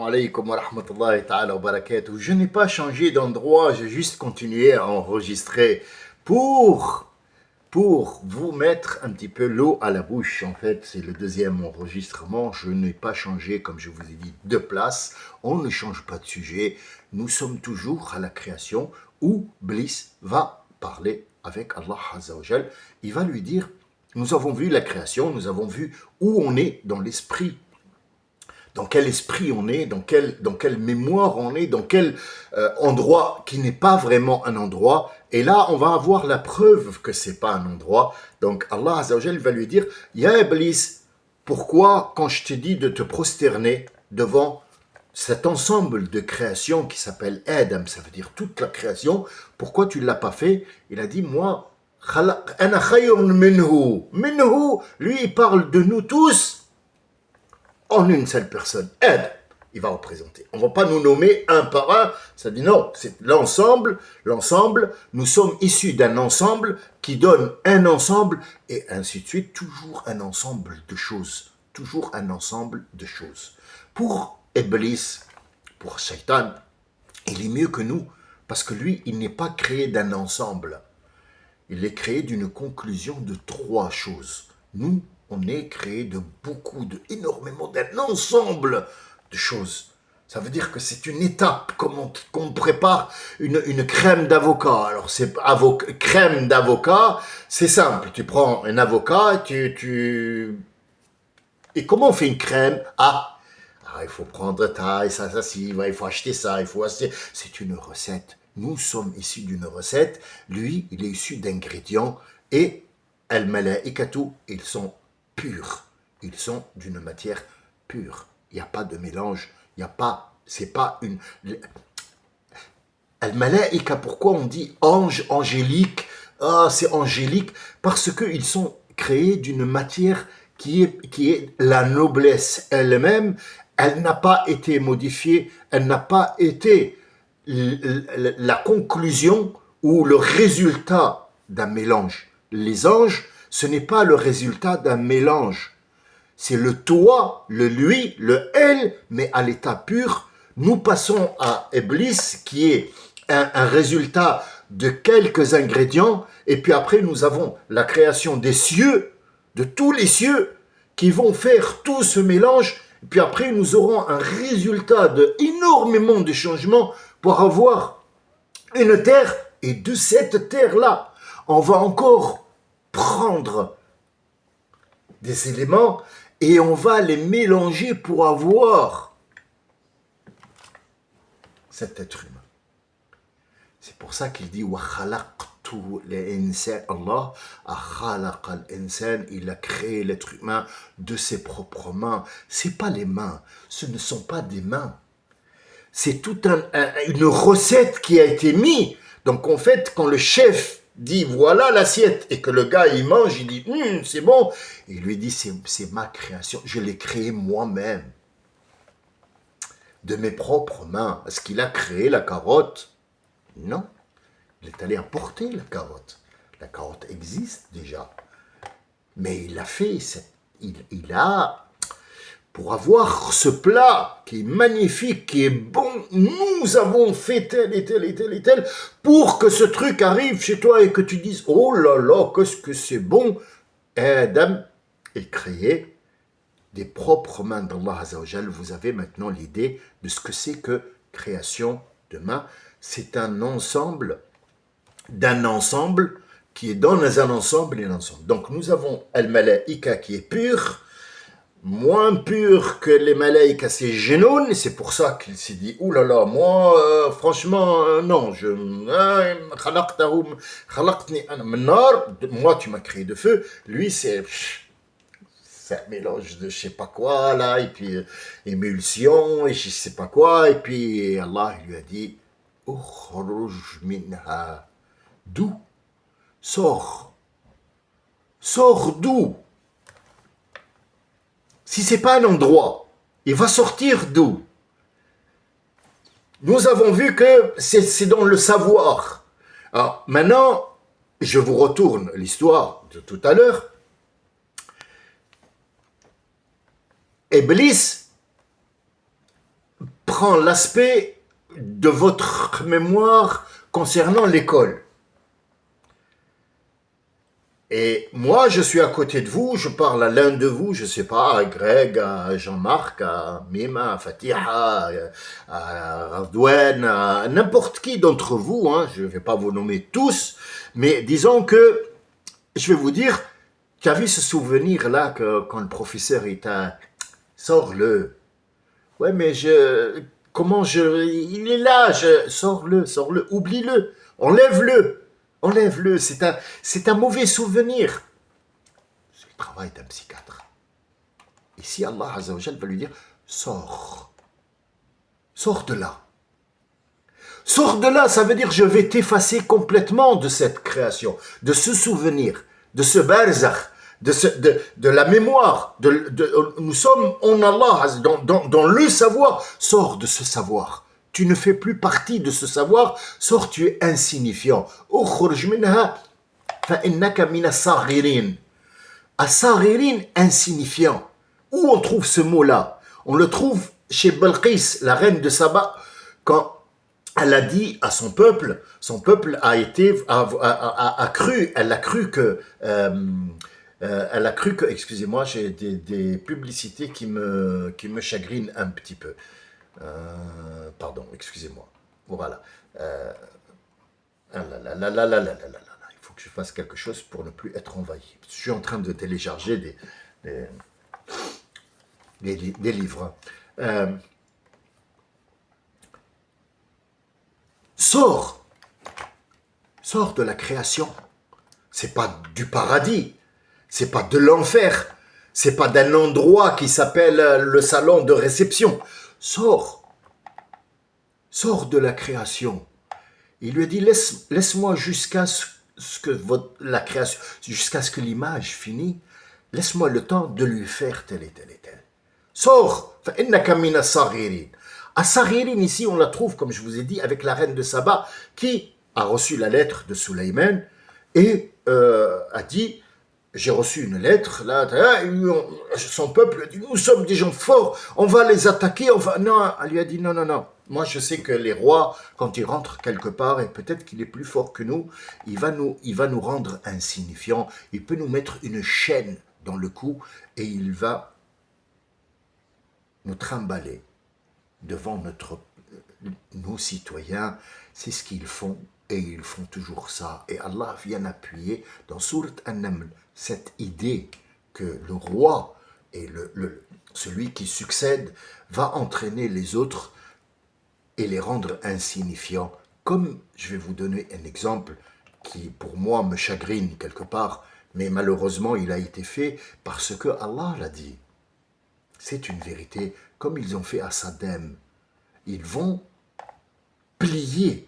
alaikum wa rahmatullahi ta'ala wa barakatuh. Je n'ai pas changé d'endroit, j'ai juste continué à enregistrer pour, pour vous mettre un petit peu l'eau à la bouche. En fait, c'est le deuxième enregistrement. Je n'ai pas changé, comme je vous ai dit, de place. On ne change pas de sujet. Nous sommes toujours à la création où Bliss va parler avec Allah Azza wa Jal. Il va lui dire, nous avons vu la création, nous avons vu où on est dans l'esprit. Dans quel esprit on est, dans quelle mémoire on est, dans quel endroit qui n'est pas vraiment un endroit. Et là, on va avoir la preuve que c'est pas un endroit. Donc Allah Azza wa Jal va lui dire, Ya Iblis, pourquoi quand je t'ai dit de te prosterner devant cet ensemble de création qui s'appelle Adam, ça veut dire toute la création, pourquoi tu ne l'as pas fait? Il a dit, moi, ana khayrun minhu. Minhu, lui, il parle de nous tous en une seule personne. Adam, il va représenter. On ne va pas nous nommer un par un, ça dit non, c'est l'ensemble, nous sommes issus d'un ensemble qui donne un ensemble, et ainsi de suite, toujours un ensemble de choses. Toujours un ensemble de choses. Pour Iblis, pour Shaitan, il est mieux que nous, parce que lui, il n'est pas créé d'un ensemble. Il est créé d'une conclusion de trois choses. Nous, on est créé de énormément d'un ensemble de choses. Ça veut dire que c'est une étape, comme on prépare une crème d'avocat. Alors, crème d'avocat, c'est simple. Tu prends un avocat, et comment on fait une crème? Il faut prendre ça, il faut acheter ça, il faut acheter. C'est une recette. Nous sommes issus d'une recette. Lui, il est issu d'ingrédients. Et al-malaikatu, ils sont purs. Ils sont d'une matière pure. Il n'y a pas de mélange. C'est pas une. Al-malaika, pourquoi on dit ange, angélique? C'est angélique. Parce qu'ils sont créés d'une matière qui est la noblesse elle-même. Elle n'a pas été modifiée, elle n'a pas été la conclusion ou le résultat d'un mélange. Les anges, ce n'est pas le résultat d'un mélange. C'est le toi, le lui, le elle, mais à l'état pur. Nous passons à Iblis, qui est un résultat de quelques ingrédients, et puis après nous avons la création des cieux, de tous les cieux, qui vont faire tout ce mélange. Et puis après, nous aurons un résultat de énormément de changements pour avoir une terre. Et de cette terre-là, on va encore prendre des éléments et on va les mélanger pour avoir cet être humain. C'est pour ça qu'il dit wa khalaqtu l'insan. Allah a khalaqa l'insan, il a créé l'être humain de ses propres mains. C'est pas les mains, ce ne sont pas des mains. C'est toute une recette qui a été mise. Donc en fait, quand le chef dit voilà l'assiette et que le gars il mange, il dit c'est bon, il lui dit c'est ma création, je l'ai créé moi-même de mes propres mains. Est-ce qu'il a créé la carotte? Non, il est allé importer la carotte. La carotte existe déjà. Mais il a fait, il a, pour avoir ce plat qui est magnifique, qui est bon, nous avons fait tel et tel et tel et tel, pour que ce truc arrive chez toi et que tu dises, oh là là, qu'est-ce que c'est bon. Adam est créé des propres mains d'Allah Azza wa Jal. Vous avez maintenant l'idée de ce que c'est que création de mains. C'est un ensemble d'un ensemble qui est dans un ensemble et un ensemble. Donc nous avons Al-Malaika qui est pur, moins pur que les Malaïkas, c'est Génoun, et c'est pour ça qu'il s'est dit, oulala, moi, franchement, non, moi tu m'as créé de feu, lui c'est un mélange de je sais pas quoi, là, et puis émulsion, et je sais pas quoi, et puis Allah lui a dit, ukhruj minha. D'où? Sors. Sors d'où? Si c'est pas un endroit, il va sortir d'où? Nous avons vu que c'est dans le savoir. Alors maintenant, je vous retourne l'histoire de tout à l'heure. Iblis prend l'aspect de votre mémoire concernant l'école. Et moi, je suis à côté de vous, je parle à l'un de vous, je sais pas, à Greg, à Jean-Marc, à Mima, à Fatiha, à Ardouane, à n'importe qui d'entre vous, hein, je ne vais pas vous nommer tous, mais disons que, je vais vous dire, tu as vu ce souvenir-là que quand le professeur il t'a... Sors-le. Ouais, mais il est là, sors-le, oublie-le, enlève-le. Enlève-le, c'est un mauvais souvenir. C'est le travail d'un psychiatre. Ici, Allah Azza wa Jal va lui dire, sors de là. Sors de là, ça veut dire je vais t'effacer complètement de cette création, de ce souvenir, de ce barzakh, de la mémoire. Nous sommes en Allah, dans le savoir. Sors de ce savoir. Tu ne fais plus partie de ce savoir, sors, tu es insignifiant. Ukhruj minha fa innaka mina saghirin. As-saghirin, insignifiant. Où on trouve ce mot-là? On le trouve chez Balqis, la reine de Saba, quand elle a dit à son peuple a cru que, excusez-moi, j'ai des publicités qui me chagrinent un petit peu. Pardon, excusez-moi. Voilà. Il faut que je fasse quelque chose pour ne plus être envahi. Je suis en train de télécharger des livres. Sors de la création. C'est pas du paradis, c'est pas de l'enfer, c'est pas d'un endroit qui s'appelle le salon de réception. Sors de la création. Il lui a dit, laisse-moi jusqu'à ce que la création, jusqu'à ce que l'image finisse, laisse-moi le temps de lui faire tel et tel et tel. Sors, فَإِنَّكَ مِنَ الصَّغِيرِينَ. As-Saghirin, ici, on la trouve, comme je vous ai dit, avec la reine de Saba, qui a reçu la lettre de Sulayman et a dit, j'ai reçu une lettre, là, son peuple a dit, nous sommes des gens forts, on va les attaquer, Non, elle lui a dit, non, moi je sais que les rois, quand ils rentrent quelque part, et peut-être qu'il est plus fort que nous, il va nous rendre insignifiants, il peut nous mettre une chaîne dans le cou, et il va nous trimballer devant nos citoyens. C'est ce qu'ils font, et ils font toujours ça. Et Allah vient appuyer dans Surat An-Naml cette idée que le roi et celui qui succède va entraîner les autres et les rendre insignifiants. Comme je vais vous donner un exemple qui pour moi me chagrine quelque part, mais malheureusement il a été fait parce que Allah l'a dit. C'est une vérité, comme ils ont fait à Saddam. Ils vont plier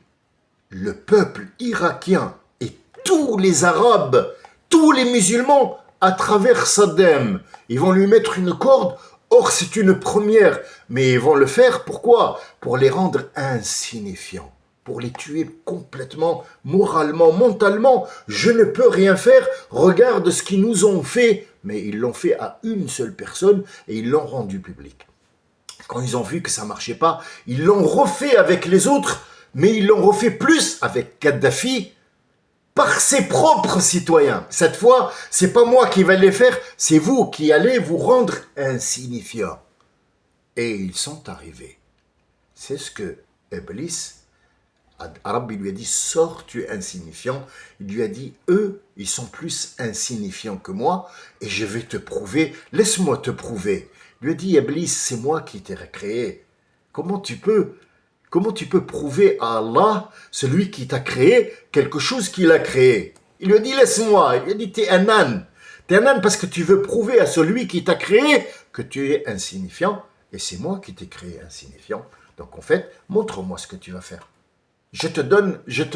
le peuple irakien et tous les Arabes, tous les musulmans à travers Saddam. Ils vont lui mettre une corde. Or, c'est une première. Mais ils vont le faire, pourquoi? Pour les rendre insignifiants. Pour les tuer complètement, moralement, mentalement. Je ne peux rien faire. Regarde ce qu'ils nous ont fait. Mais ils l'ont fait à une seule personne et ils l'ont rendu public. Quand ils ont vu que ça ne marchait pas, ils l'ont refait avec les autres, mais ils l'ont refait plus avec Kadhafi par ses propres citoyens. Cette fois, c'est pas moi qui vais les faire, c'est vous qui allez vous rendre insignifiants. Et ils sont arrivés. C'est ce que Iblis, Rabbi lui a dit, sors, tu es insignifiant. Il lui a dit, eux, ils sont plus insignifiants que moi, et je vais te prouver, laisse-moi te prouver. Il lui a dit, Iblis, c'est moi qui t'ai créé. Comment tu peux prouver à Allah, celui qui t'a créé, quelque chose qu'il a créé? Il lui a dit, laisse-moi. Il lui a dit, t'es un âne. T'es un âne parce que tu veux prouver à celui qui t'a créé que tu es insignifiant, et c'est moi qui t'ai créé insignifiant. Donc en fait, montre-moi ce que tu vas faire. Je te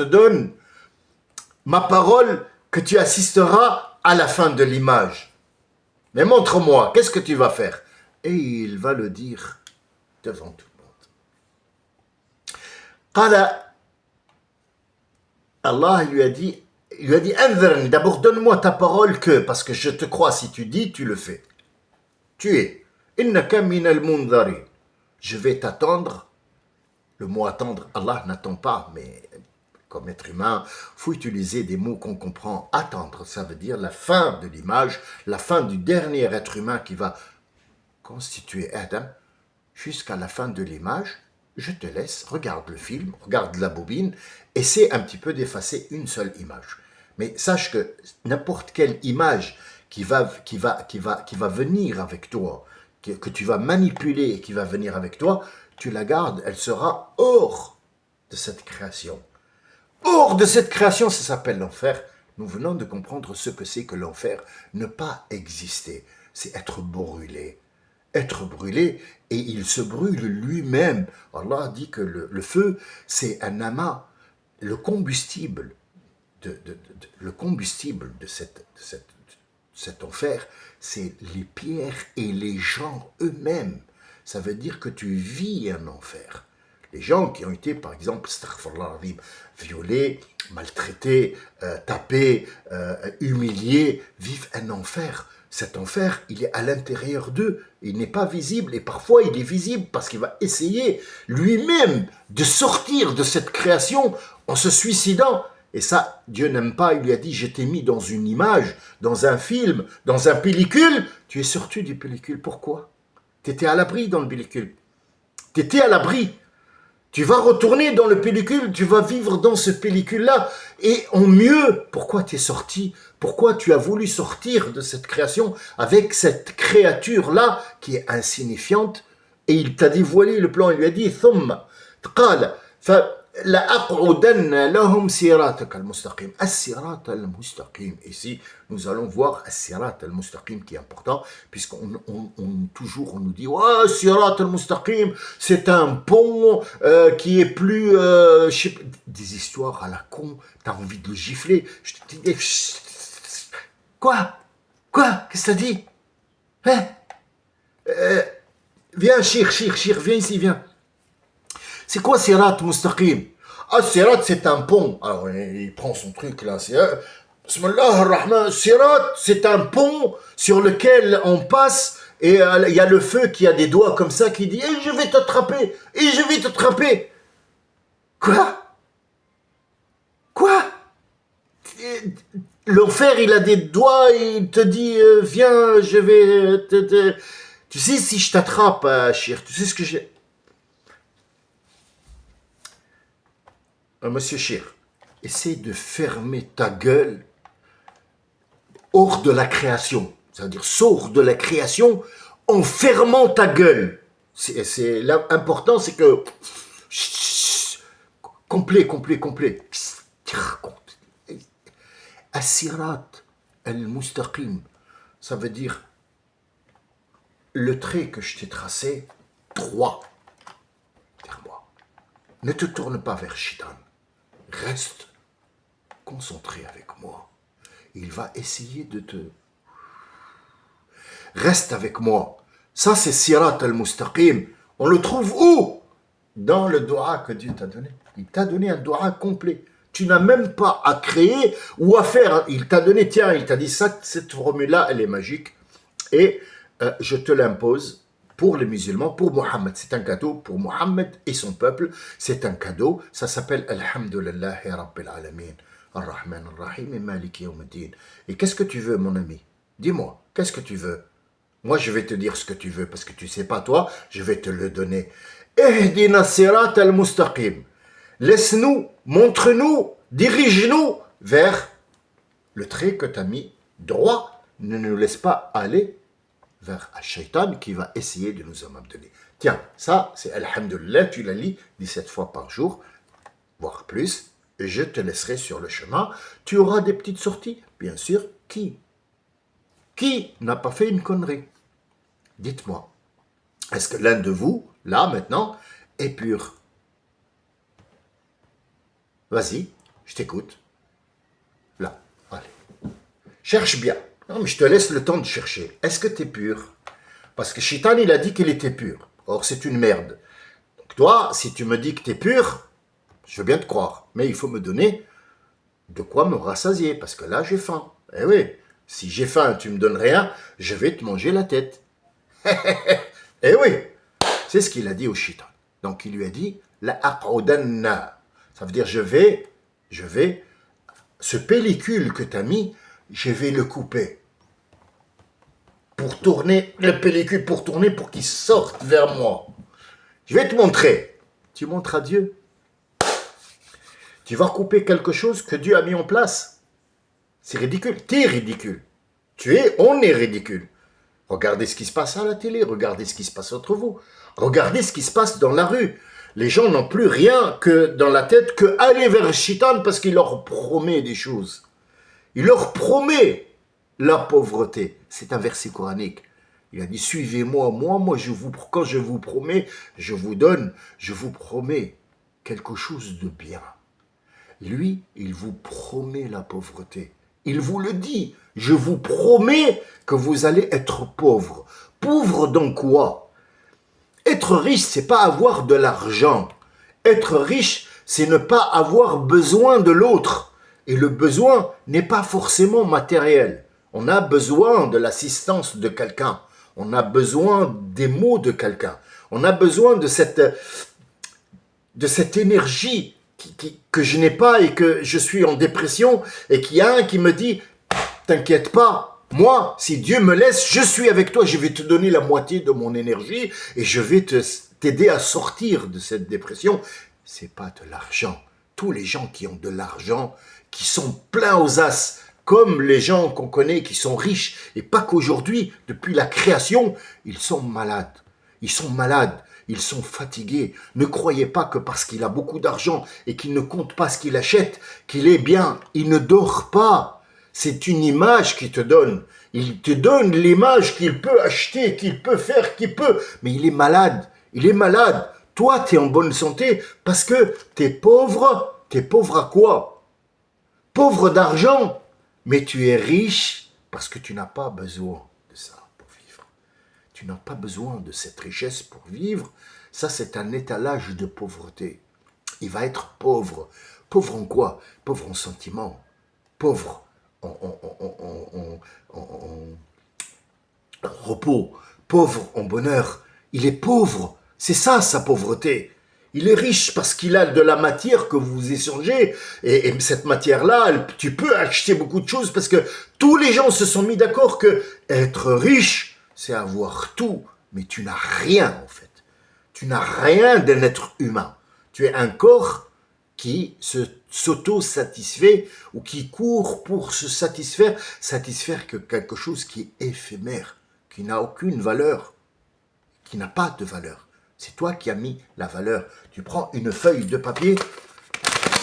donne ma parole que tu assisteras à la fin de l'image. Mais montre-moi, qu'est-ce que tu vas faire? Et il va le dire devant tout le monde. Qala, Allah lui a dit, Anzirni, d'abord donne-moi ta parole parce que je te crois, si tu dis, tu le fais. Tu es. Innaka minal mundhari. Je vais t'attendre Le mot attendre, Allah n'attend pas, mais comme être humain, il faut utiliser des mots qu'on comprend. Attendre, ça veut dire la fin de l'image, la fin du dernier être humain qui va constituer Adam. Jusqu'à la fin de l'image, je te laisse, regarde le film, regarde la bobine, essaie un petit peu d'effacer une seule image. Mais sache que n'importe quelle image qui va venir avec toi, que tu vas manipuler et qui va venir avec toi, tu la gardes, elle sera hors de cette création. Hors de cette création, ça s'appelle l'enfer. Nous venons de comprendre ce que c'est que l'enfer. Ne pas exister, c'est être brûlé. Être brûlé, et il se brûle lui-même. Allah dit que le feu, c'est un amas, le combustible de cet enfer, c'est les pierres et les gens eux-mêmes. Ça veut dire que tu vis un enfer. Les gens qui ont été, par exemple, violés, maltraités, tapés, humiliés, vivent un enfer. Cet enfer, il est à l'intérieur d'eux. Il n'est pas visible et parfois il est visible parce qu'il va essayer lui-même de sortir de cette création en se suicidant. Et ça, Dieu n'aime pas. Il lui a dit, je t'ai mis dans une image, dans un film, dans un pellicule. Tu es sorti du pellicule. Pourquoi? Tu étais à l'abri dans le pellicule. Tu étais à l'abri. Tu vas retourner dans le pellicule, tu vas vivre dans ce pellicule-là. Et en mieux, pourquoi tu es sorti? Pourquoi tu as voulu sortir de cette création avec cette créature-là qui est insignifiante? Et il t'a dévoilé le plan, il lui a dit, ثم قال لأقعدن لهم صراطك المستقيم. الصراط المستقيم. Ici, nous allons voir الصراط المستقيم qui est important, puisqu'on toujours on nous dit ouais, الصراط المستقيم, c'est un pont qui est plus des histoires à la con, t'as envie de le gifler. Je te dis quoi qu'est-ce que t'as dit, hein? Viens, Shir, viens ici, viens. C'est quoi Sirat Mustaqim? Ah, Sirat, c'est un pont. Alors, il prend son truc là. Bismillah ar-Rahman. Sirat, c'est un pont sur lequel on passe et il y a le feu qui a des doigts comme ça qui dit « Et je vais t'attraper, et je vais t'attraper ». Quoi? L'enfer, il a des doigts et il te dit « Viens, je vais te... » Tu sais, si je t'attrape, Shir, tu sais ce que j'ai... Monsieur Shir, essaie de fermer ta gueule hors de la création. C'est-à-dire, sors de la création en fermant ta gueule. L'important, c'est que... Complet. As-sirat al-mustaqim, ça veut dire le trait que je t'ai tracé, droit vers moi. Ne te tourne pas vers Shaitan. Reste concentré avec moi. Il va essayer de te... Reste avec moi. Ça, c'est Sirat al-Mustaqim. On le trouve où? Dans le doua que Dieu t'a donné. Il t'a donné un doua complet. Tu n'as même pas à créer ou à faire. Il t'a donné, tiens, il t'a dit ça, cette formule-là, elle est magique. Et je te l'impose. Pour les musulmans, pour Mohammed, c'est un cadeau pour Mohammed et son peuple, c'est un cadeau, ça s'appelle Alhamdulillahi Rabbil Alamin, Ar-Rahman Ar-Rahim et Maliki Yawmiddin. Et qu'est-ce que tu veux, mon ami? Dis-moi, qu'est-ce que tu veux? Moi, je vais te dire ce que tu veux, parce que tu sais pas toi, je vais te le donner. Ihdina sirat al-mustaqim. Laisse-nous, montre-nous, dirige-nous vers le trait que tu as mis droit. Ne nous laisse pas aller vers un shaitan qui va essayer de nous en abandonner. Tiens, ça, c'est Alhamdulillah, tu la lis 17 fois par jour, voire plus, et je te laisserai sur le chemin. Tu auras des petites sorties, bien sûr. Qui n'a pas fait une connerie? Dites-moi, est-ce que l'un de vous, là, maintenant, est pur? Vas-y, je t'écoute. Là, allez. Cherche bien. Non, mais je te laisse le temps de chercher. Est-ce que tu es pur? Parce que Shaitan, il a dit qu'il était pur. Or, c'est une merde. Donc toi, si tu me dis que tu es pur, je veux bien te croire. Mais il faut me donner de quoi me rassasier. Parce que là, j'ai faim. Eh oui, si j'ai faim, tu me donnes rien, je vais te manger la tête. Eh oui, c'est ce qu'il a dit au Shaitan. Donc il lui a dit, la aq'udanna. Ça veut dire, je vais, ce pellicule que tu as mis, je vais le couper. Pour tourner, le pellicule pour tourner, pour qu'il sorte vers moi. Je vais te montrer. Tu montres à Dieu. Tu vas couper quelque chose que Dieu a mis en place. C'est ridicule. Tu es ridicule. On est ridicule. Regardez ce qui se passe à la télé, regardez ce qui se passe entre vous. Regardez ce qui se passe dans la rue. Les gens n'ont plus rien que dans la tête que aller vers Shaitan parce qu'il leur promet des choses. Il leur promet la pauvreté. C'est un verset coranique. Il a dit, suivez-moi, quand je vous promets, je vous promets quelque chose de bien. Lui, il vous promet la pauvreté. Il vous le dit, je vous promets que vous allez être pauvre. Pauvre dans quoi? Être riche, c'est pas avoir de l'argent. Être riche, c'est ne pas avoir besoin de l'autre. Et le besoin n'est pas forcément matériel. On a besoin de l'assistance de quelqu'un. On a besoin des mots de quelqu'un. On a besoin de cette énergie que je n'ai pas et que je suis en dépression et qu'il y a un qui me dit « T'inquiète pas, moi, si Dieu me laisse, je suis avec toi, je vais te donner la moitié de mon énergie et je vais t'aider à sortir de cette dépression. » C'est pas de l'argent. Tous les gens qui ont de l'argent, qui sont pleins aux as, comme les gens qu'on connaît qui sont riches, et pas qu'aujourd'hui, depuis la création, ils sont malades. Ils sont malades, ils sont fatigués. Ne croyez pas que parce qu'il a beaucoup d'argent et qu'il ne compte pas ce qu'il achète, qu'il est bien. Il ne dort pas. C'est une image qu'il te donne. Il te donne l'image qu'il peut acheter, qu'il peut faire, qu'il peut. Mais il est malade. Il est malade. Toi, tu es en bonne santé parce que tu es pauvre. Tu es pauvre à quoi? Pauvre d'argent. Mais tu es riche parce que tu n'as pas besoin de ça pour vivre. Tu n'as pas besoin de cette richesse pour vivre. Ça, c'est un étalage de pauvreté. Il va être pauvre. Pauvre en quoi? Pauvre en sentiments. Pauvre en repos. Pauvre en bonheur. Il est pauvre. C'est ça, sa pauvreté. Il est riche parce qu'il a de la matière que vous échangez. Et cette matière-là, tu peux acheter beaucoup de choses parce que tous les gens se sont mis d'accord que être riche, c'est avoir tout. Mais tu n'as rien, en fait. Tu n'as rien d'un être humain. Tu es un corps qui s'auto-satisfait ou qui court pour se satisfaire que quelque chose qui est éphémère, qui n'a aucune valeur, qui n'a pas de valeur. C'est toi qui as mis la valeur. Tu prends une feuille de papier,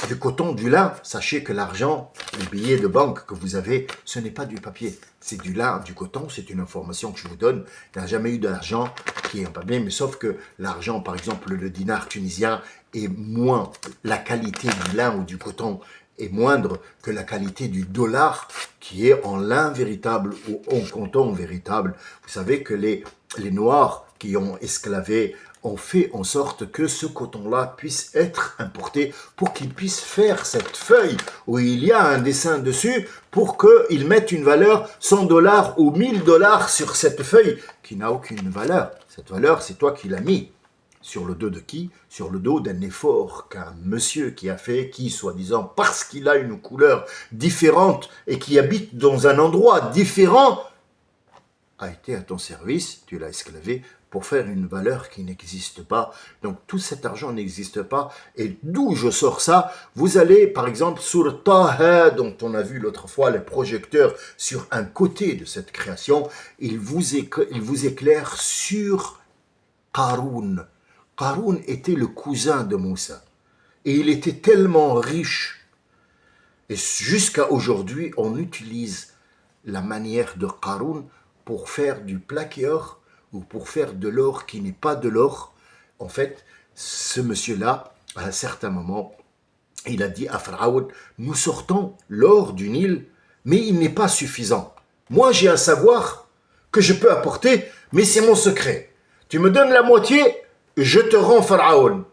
du coton, du lin. Sachez que l'argent, les billets de banque que vous avez, ce n'est pas du papier. C'est du lin, du coton. C'est une information que je vous donne. Il n'y a jamais eu d'argent qui est en papier. Mais sauf que l'argent, par exemple, le dinar tunisien est moins. La qualité du lin ou du coton est moindre que la qualité du dollar qui est en lin véritable ou en coton véritable. Vous savez que les Noirs qui ont esclavé ont fait en sorte que ce coton-là puisse être importé pour qu'ils puissent faire cette feuille où il y a un dessin dessus pour qu'ils mettent une valeur 100 $ ou 1000 $ sur cette feuille qui n'a aucune valeur. Cette valeur, c'est toi qui l'as mis. Sur le dos de qui? Sur le dos d'un effort qu'un monsieur qui a fait, qui, soi-disant, parce qu'il a une couleur différente et qui habite dans un endroit différent, a été à ton service, tu l'as esclavé, pour faire une valeur qui n'existe pas. Donc tout cet argent n'existe pas. Et d'où je sors ça? Vous allez, par exemple, sur Taha, dont on a vu l'autre fois les projecteurs sur un côté de cette création, il vous éclaire sur Qaroun. Qaroun était le cousin de Moussa. Et il était tellement riche. Et jusqu'à aujourd'hui, on utilise la manière de Qaroun pour faire du plaqué or ou pour faire de l'or qui n'est pas de l'or. En fait, ce monsieur-là, à un certain moment, il a dit à Pharaon, nous sortons l'or du Nil, mais il n'est pas suffisant. Moi, j'ai un savoir que je peux apporter, mais c'est mon secret. Tu me donnes la moitié, je te rends Pharaon.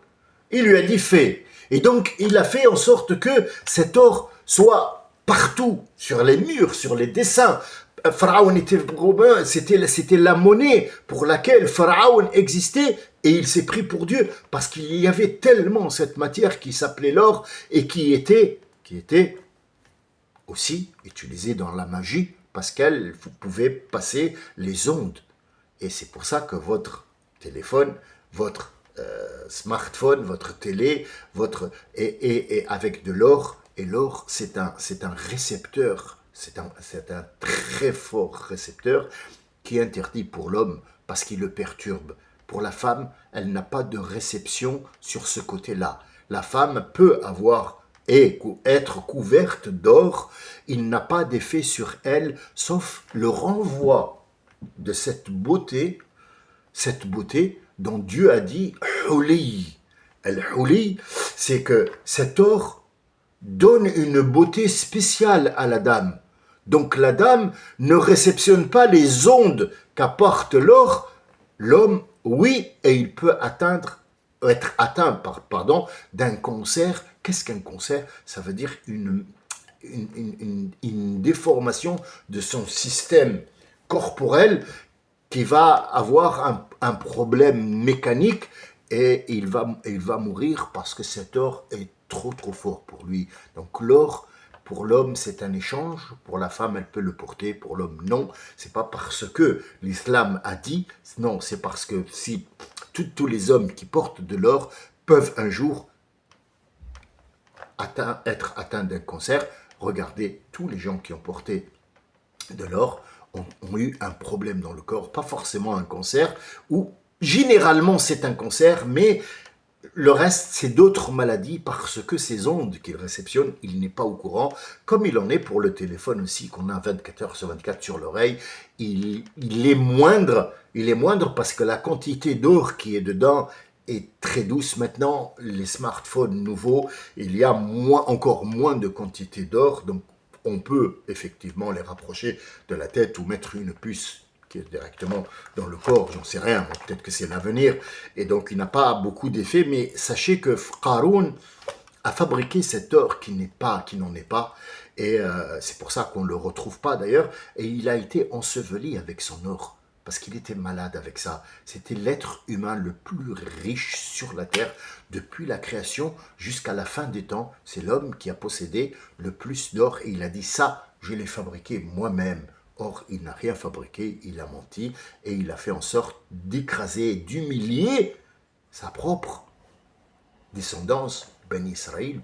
Il lui a dit, fais. Et donc, il a fait en sorte que cet or soit partout, sur les murs, sur les dessins, Pharaon était romain, c'était la monnaie pour laquelle Pharaon existait et il s'est pris pour Dieu parce qu'il y avait tellement cette matière qui s'appelait l'or et qui était aussi utilisée dans la magie parce qu'elle pouvait passer les ondes. Et c'est pour ça que votre téléphone, votre smartphone, votre télé, et avec de l'or, et l'or c'est un récepteur, c'est un très fort récepteur qui est interdit pour l'homme parce qu'il le perturbe. Pour la femme, elle n'a pas de réception sur ce côté-là. La femme peut avoir et être couverte d'or, il n'a pas d'effet sur elle, sauf le renvoi de cette beauté dont Dieu a dit Huli. El-Huli, c'est que cet or donne une beauté spéciale à la dame. Donc la dame ne réceptionne pas les ondes qu'apporte l'or. L'homme, oui, et il peut être atteint d'un cancer. Qu'est-ce qu'un cancer? Ça veut dire une déformation de son système corporel qui va avoir un problème mécanique et il va mourir parce que cet or est trop fort pour lui. Donc l'or, pour l'homme, c'est un échange. Pour la femme, elle peut le porter. Pour l'homme, non. C'est pas parce que l'islam a dit. Non, c'est parce que si tous les hommes qui portent de l'or peuvent un jour être atteints d'un cancer. Regardez, tous les gens qui ont porté de l'or ont eu un problème dans le corps, pas forcément un cancer, ou généralement c'est un cancer, mais le reste c'est d'autres maladies parce que ces ondes qu'il réceptionne, il n'est pas au courant, comme il en est pour le téléphone aussi, qu'on a 24 heures sur 24 sur l'oreille, il est moindre parce que la quantité d'or qui est dedans est très douce. Maintenant, les smartphones nouveaux, il y a encore moins de quantité d'or, donc on peut effectivement les rapprocher de la tête ou mettre une puce qui est directement dans le corps, j'en sais rien, peut-être que c'est l'avenir, et donc il n'a pas beaucoup d'effet, mais sachez que Qarun a fabriqué cet or qui n'en est pas, et c'est pour ça qu'on ne le retrouve pas d'ailleurs, et il a été enseveli avec son or, parce qu'il était malade avec ça. C'était l'être humain le plus riche sur la terre depuis la création jusqu'à la fin des temps. C'est l'homme qui a possédé le plus d'or et il a dit ça, je l'ai fabriqué moi-même. Or, il n'a rien fabriqué, il a menti et il a fait en sorte d'écraser et d'humilier sa propre descendance, Ben Israël,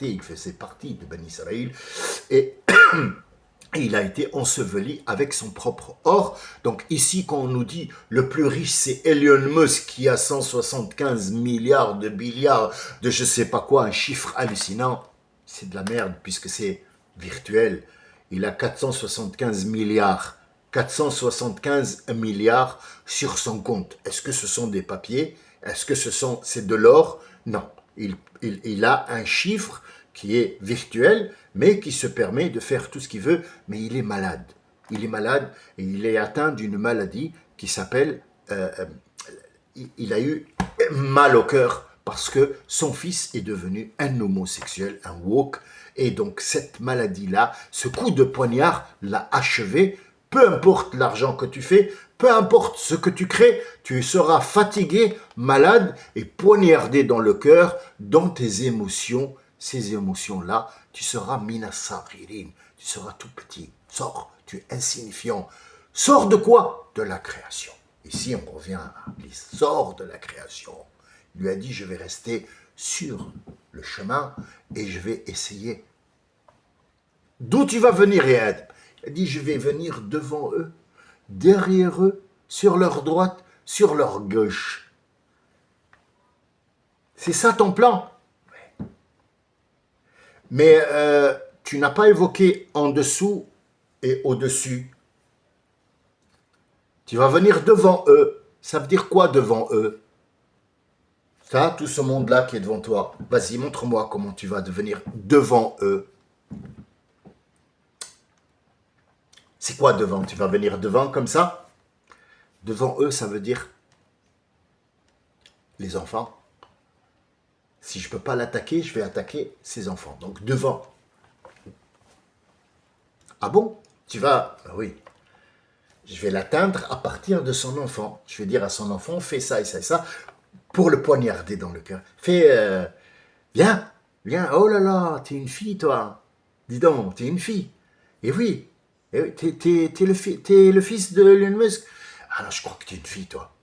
il faisait partie de Ben Israël. Et il a été enseveli avec son propre or. Donc ici, quand on nous dit le plus riche, c'est Elon Musk qui a 175 milliards de billiards de je sais pas quoi, un chiffre hallucinant, c'est de la merde puisque c'est virtuel. Il a 475 milliards. 475 milliards sur son compte. Est-ce que ce sont des papiers? Est-ce que c'est de l'or? Non. Il a un chiffre qui est virtuel, mais qui se permet de faire tout ce qu'il veut, mais il est malade. Il est malade et il est atteint d'une maladie qui s'appelle... il a eu mal au cœur parce que son fils est devenu un homosexuel, un woke, et donc cette maladie-là, ce coup de poignard l'a achevé. Peu importe l'argent que tu fais, peu importe ce que tu crées, tu seras fatigué, malade et poignardé dans le cœur, dans tes émotions. Ces émotions-là, tu seras minasaririn, tu seras tout petit. Sors, tu es insignifiant. Sors de quoi? De la création. Ici, on revient à Iblis. Sors de la création. Il lui a dit, je vais rester sur le chemin et je vais essayer. D'où tu vas venir, Yad? Il a dit, je vais venir devant eux, derrière eux, sur leur droite, sur leur gauche. C'est ça ton plan? Mais tu n'as pas évoqué en dessous et au-dessus. Tu vas venir devant eux. Ça veut dire quoi devant eux? Ça, tout ce monde-là qui est devant toi. Vas-y, montre-moi comment tu vas devenir devant eux. C'est quoi devant? Tu vas venir devant comme ça? Devant eux, ça veut dire les enfants. Si je ne peux pas l'attaquer, je vais attaquer ses enfants. Donc devant. Ah bon? Tu vas... Ah oui. je vais l'atteindre à partir de son enfant. Je vais dire à son enfant, fais ça et ça et ça, pour le poignarder dans le cœur. Viens, viens, oh là là, t'es une fille toi. Dis donc, t'es une fille. Et oui, t'es le fils de Elon Musk. Alors je crois que t'es une fille toi.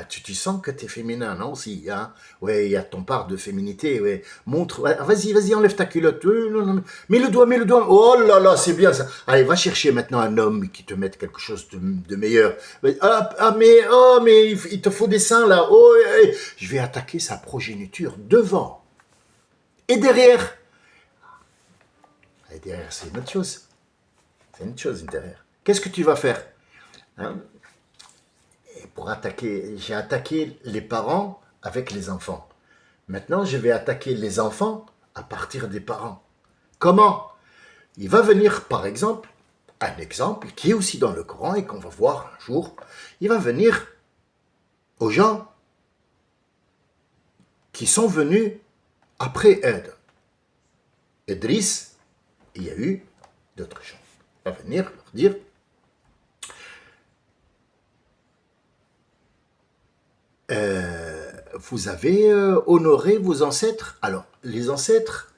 Tu sens que t'es féminin, non, aussi, hein? Ouais, il y a ton part de féminité, ouais. Montre, ouais, vas-y, enlève ta culotte. Non, non, mets le doigt, mets le doigt. Oh là là, c'est bien ça. Allez, va chercher maintenant un homme qui te mette quelque chose de meilleur. Mais il te faut des seins là. Oh, je vais attaquer sa progéniture devant et derrière. Et derrière, c'est une autre chose. C'est une chose derrière. Qu'est-ce que tu vas faire, hein? J'ai attaqué les parents avec les enfants. Maintenant, je vais attaquer les enfants à partir des parents. Comment? Il va venir, par exemple, un exemple qui est aussi dans le Coran et qu'on va voir un jour. Il va venir aux gens qui sont venus après Adam. Idriss, il y a eu d'autres gens. Il va venir leur dire, vous avez honoré vos ancêtres. Alors, les ancêtres,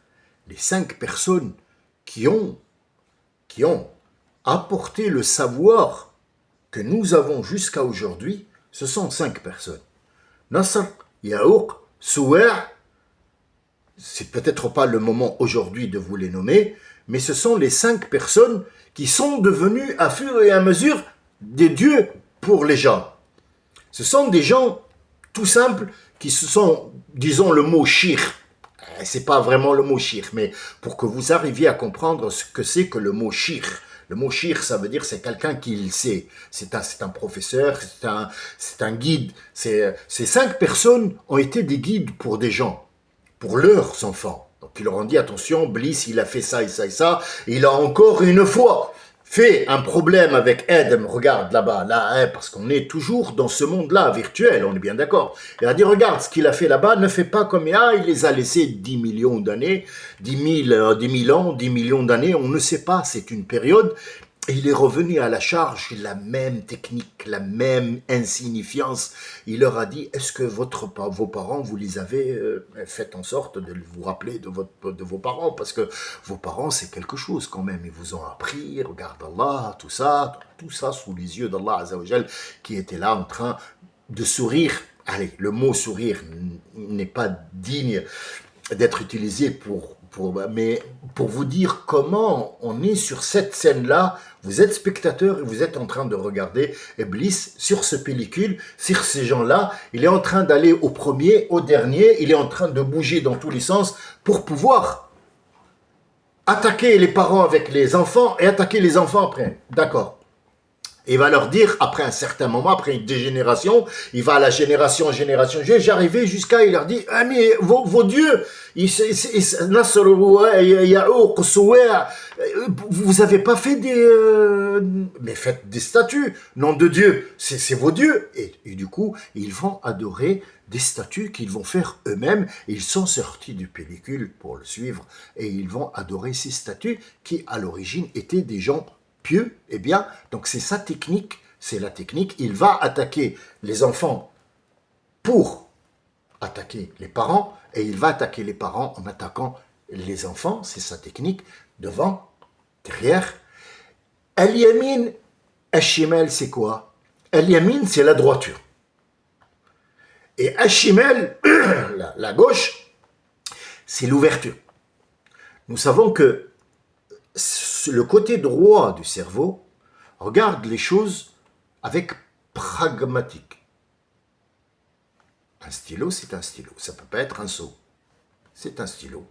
les 5 personnes qui ont apporté le savoir que nous avons jusqu'à aujourd'hui, ce sont 5 personnes. Nasr, Yaouk, Souer, c'est peut-être pas le moment aujourd'hui de vous les nommer, mais ce sont les 5 personnes qui sont devenues à fur et à mesure des dieux pour les gens. Ce sont des gens tout simples qui se sont, disons le mot shir. C'est pas vraiment le mot shir, mais pour que vous arriviez à comprendre ce que c'est que le mot shir. Le mot shir, ça veut dire c'est quelqu'un qui le sait. C'est un professeur, c'est un guide. Ces 5 personnes ont été des guides pour des gens, pour leurs enfants. Donc ils leur ont dit attention, Bliss, il a fait ça et ça et ça. Et il a encore une fois fait un problème avec Adam, regarde là-bas, là, hein, parce qu'on est toujours dans ce monde-là virtuel, on est bien d'accord. Il a dit, regarde, ce qu'il a fait là-bas, ne fait pas comme il les a laissés 10 millions d'années, 10 000 ans, 10 millions d'années, on ne sait pas, c'est une période. Et il est revenu à la charge, la même technique, la même insignifiance. Il leur a dit, est-ce que vos parents, vous les avez fait en sorte de vous rappeler de vos parents? Parce que vos parents, c'est quelque chose quand même. Ils vous ont appris, regarde Allah, tout ça sous les yeux d'Allah Azzawajal, qui était là en train de sourire. Allez, le mot sourire n'est pas digne d'être utilisé mais pour vous dire comment on est sur cette scène-là, vous êtes spectateur et vous êtes en train de regarder Iblis sur ce pellicule, sur ces gens-là, il est en train d'aller au premier, au dernier, il est en train de bouger dans tous les sens pour pouvoir attaquer les parents avec les enfants et attaquer les enfants après. D'accord. Il va leur dire, après un certain moment, après une dégénération, il va à la génération, j'arrivais jusqu'à, il leur dit, ah mais vos dieux, vous avez pas fait mais faites des statues, nom de Dieu, c'est vos dieux. Et du coup, ils vont adorer des statues qu'ils vont faire eux-mêmes. Ils sont sortis du pellicule pour le suivre et ils vont adorer ces statues qui, à l'origine, étaient des gens pieux, eh bien, donc c'est sa technique, c'est la technique. Il va attaquer les enfants pour attaquer les parents, et il va attaquer les parents en attaquant les enfants, c'est sa technique, devant, derrière. Al-Yamin, Al-Shimal, c'est quoi? Al-Yamin, c'est la droiture. Et Al-Shimal, la gauche, c'est l'ouverture. Nous savons que le côté droit du cerveau regarde les choses avec pragmatique. Un stylo, c'est un stylo. Ça ne peut pas être un seau. C'est un stylo.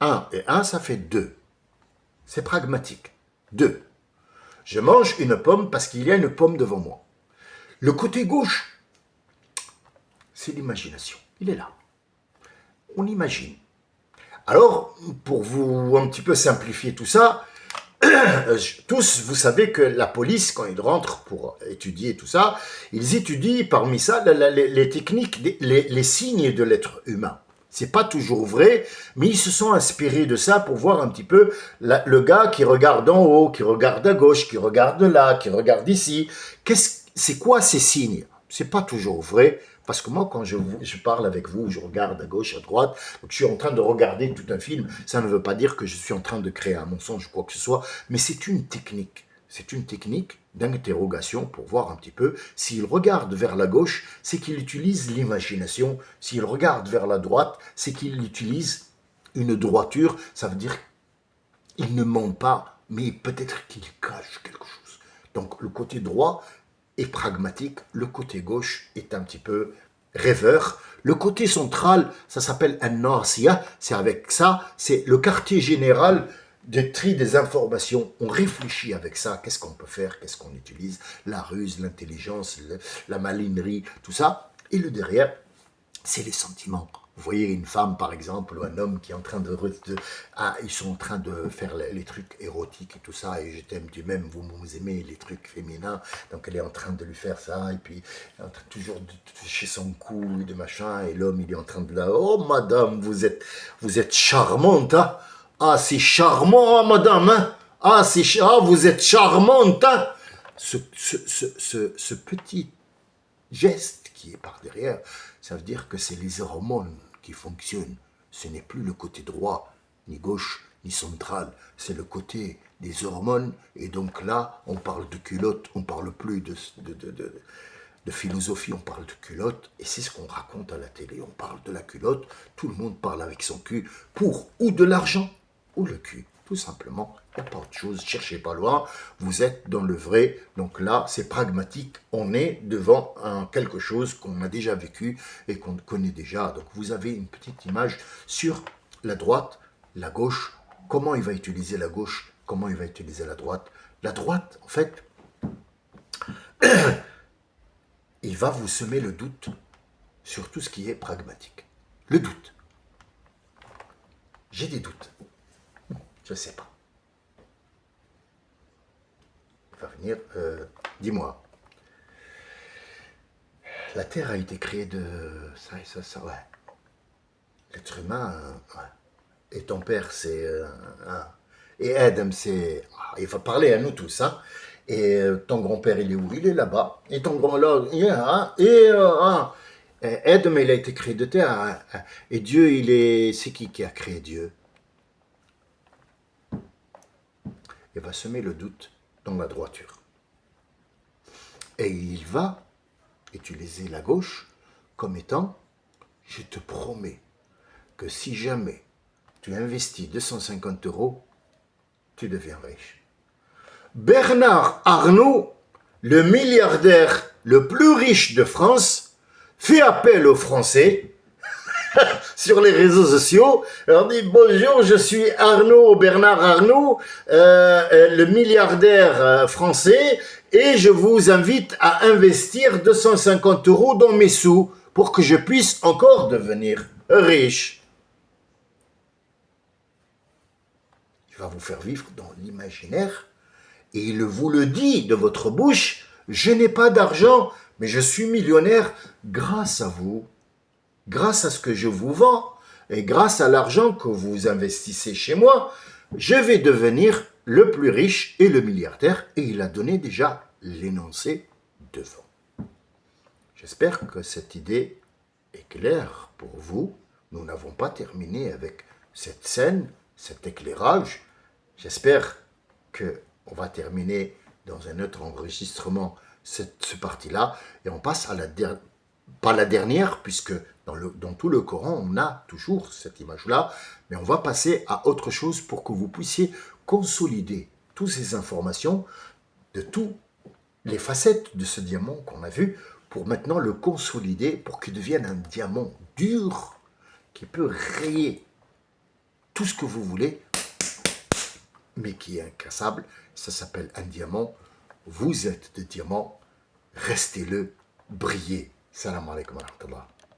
1 et 1, ça fait 2. C'est pragmatique. 2. Je mange une pomme parce qu'il y a une pomme devant moi. Le côté gauche, c'est l'imagination. Il est là. On imagine. Alors, pour vous un petit peu simplifier tout ça, tous, vous savez que la police, quand ils rentrent pour étudier tout ça, ils étudient parmi ça les techniques, les signes de l'être humain. C'est pas toujours vrai, mais ils se sont inspirés de ça pour voir un petit peu le gars qui regarde en haut, qui regarde à gauche, qui regarde là, qui regarde ici. C'est quoi ces signes? C'est pas toujours vrai, parce que moi, quand je parle avec vous, je regarde à gauche, à droite, donc je suis en train de regarder tout un film. Ça ne veut pas dire que je suis en train de créer un mensonge ou quoi que ce soit, mais c'est une technique. C'est une technique d'interrogation pour voir un petit peu. S'il regarde vers la gauche, c'est qu'il utilise l'imagination. S'il regarde vers la droite, c'est qu'il utilise une droiture. Ça veut dire qu'il ne ment pas, mais peut-être qu'il cache quelque chose. Donc le côté droit est pragmatique, le côté gauche est un petit peu rêveur. Le côté central, ça s'appelle un nasiya, c'est avec ça, c'est le quartier général de tri des informations. On réfléchit avec ça, qu'est-ce qu'on peut faire, qu'est-ce qu'on utilise, la ruse, l'intelligence, la malinerie, tout ça. Et le derrière, c'est les sentiments. Vous voyez une femme, par exemple, ou un homme qui est en train ils sont en train de faire les trucs érotiques et tout ça, et je t'aime du même, vous aimez les trucs féminins, donc elle est en train de lui faire ça, et puis elle est en train toujours de toucher son cou, de machin, et l'homme, il est en train de là, oh madame, vous êtes charmante, hein? Ah, c'est charmant, hein, madame, hein? Ah, vous êtes charmante, hein? Ce petit geste qui est par derrière, ça veut dire que c'est les hormones qui fonctionnent. Ce n'est plus le côté droit, ni gauche, ni central. C'est le côté des hormones. Et donc là, on parle de culotte, on parle plus de philosophie, on parle de culotte. Et c'est ce qu'on raconte à la télé. On parle de la culotte. Tout le monde parle avec son cul pour ou de l'argent ou le cul. Tout simplement, il n'y a pas autre chose, cherchez pas loin, vous êtes dans le vrai, donc là c'est pragmatique, on est devant quelque chose qu'on a déjà vécu et qu'on connaît déjà, donc vous avez une petite image sur la droite, la gauche, comment il va utiliser la gauche, comment il va utiliser la droite. La droite, en fait, il va vous semer le doute sur tout ce qui est pragmatique. Le doute. J'ai des doutes. Je ne sais pas. Il va venir, dis-moi. La Terre a été créée de ça, ouais. L'être humain, ouais. Et ton père, c'est... et Adam, c'est... il va parler à nous tous, hein. Et ton grand-père, il est où? Il est là-bas. Et ton grand-là, Adam, il a été créé de terre. Hein. Et Dieu, c'est qui a créé Dieu? Il va semer le doute dans la droiture. Et il va utiliser la gauche comme étant, je te promets que si jamais tu investis 250 €, tu deviens riche. Bernard Arnault, le milliardaire le plus riche de France, fait appel aux Français sur les réseaux sociaux. Alors dit bonjour, je suis Bernard Arnault, le milliardaire français, et je vous invite à investir 250 € dans mes sous pour que je puisse encore devenir riche. Il va vous faire vivre dans l'imaginaire et il vous le dit de votre bouche, je n'ai pas d'argent, mais je suis millionnaire grâce à vous. Grâce à ce que je vous vends et grâce à l'argent que vous investissez chez moi, je vais devenir le plus riche et le milliardaire. Et il a donné déjà l'énoncé devant. J'espère que cette idée est claire pour vous. Nous n'avons pas terminé avec cette scène, cet éclairage. J'espère qu'on va terminer dans un autre enregistrement ce partie-là. Et on passe à pas la dernière, puisque dans tout le Coran, on a toujours cette image-là, mais on va passer à autre chose pour que vous puissiez consolider toutes ces informations de toutes les facettes de ce diamant qu'on a vu, pour maintenant le consolider, pour qu'il devienne un diamant dur, qui peut rayer tout ce que vous voulez, mais qui est incassable. Ça s'appelle un diamant. Vous êtes des diamants, restez-le, brillez. Salam alaikum wa rahmatullah.